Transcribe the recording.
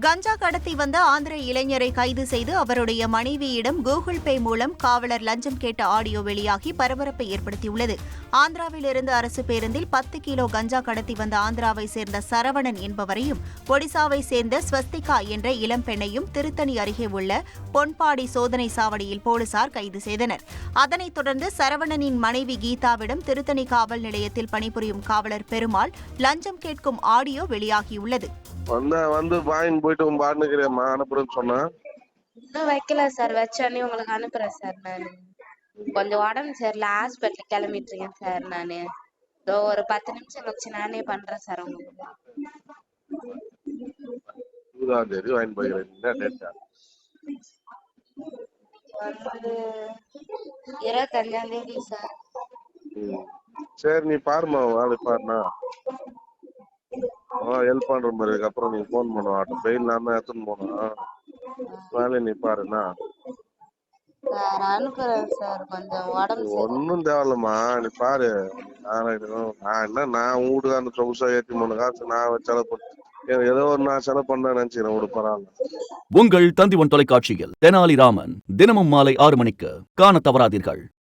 கஞ்சா கடத்தி வந்த ஆந்திர இளைஞரை கைது செய்து அவருடைய மனைவியிடம் கூகுள் பே மூலம் காவலர் லஞ்சம் கேட்ட ஆடியோ வெளியாகி பரபரப்பை ஏற்படுத்தியுள்ளது. ஆந்திராவிலிருந்து அரசு பேருந்தில் 10 கிலோ கஞ்சா கடத்தி வந்த ஆந்திராவை சேர்ந்த சரவணன் என்பவரையும், ஒடிசாவை சேர்ந்த ஸ்வஸ்திகா என்ற இளம்பெண்ணையும் திருத்தணி அருகே உள்ள பொன்பாடி சோதனை சாவடியில் போலீசார் கைது செய்தனர். அதனைத் தொடர்ந்து சரவணனின் மனைவி கீதாவிடம் திருத்தணி காவல் நிலையத்தில் பணிபுரியும் காவலர் பெருமாள் லஞ்சம் கேட்கும் ஆடியோ வெளியாகியுள்ளது. வந்து வாங்கிட்டு போயிட்டு உன் பாட்டுக்கிறேம்மா அனுப்புறேன்னு சொன்னேன். இன்னும் வைக்கல சார். வச்சோடனே உங்களுக்கு அனுப்புறேன் சார். நான் கொஞ்சம் உடம்பு சரியில்லை, ஹாஸ்பிட்டல் கிளம்பிட்டு இருக்கேன் சார். நான் இதோ ஒரு 10 நிமிஷம் கழிச்சு நானே பண்றேன் சார். உங்களுக்கு 20ஆம் தேதி வாங்கிட்டு போயிருக்கீங்க. டேட்டா வந்து 25ஆம் தேதி சார். சரி, நீ பாருமா, வேலை பாருண்ணா. ஹெல்ப் பண்ற மாதிரி இருக்கு. அப்புறம் நீ போன் பண்ணுவாட்டும். பெயில் இல்லாம எடுத்துன்னு போனா வேலையை நீ பாருண்ணா. சார் அனுப்புறேன் சார். கொஞ்சம் உடம்பு ஒன்னும் தேவையில்லம்மா, நீ பாரு. நான் உன் வீட்டுக்காரன் சொகுசா ஏற்றி 3 காசு நான் செலவு பண்ண ஏதோ ஒரு நான் செலவு பண்ண நினைச்சுக்கிறேன். ஒரு பரவாயில்ல. உங்கள் தந்திவன் தொலைக்காட்சியில் தெனாலிராமன் தினமும் மாலை 6 மணிக்கு காண தவறாதீர்கள்.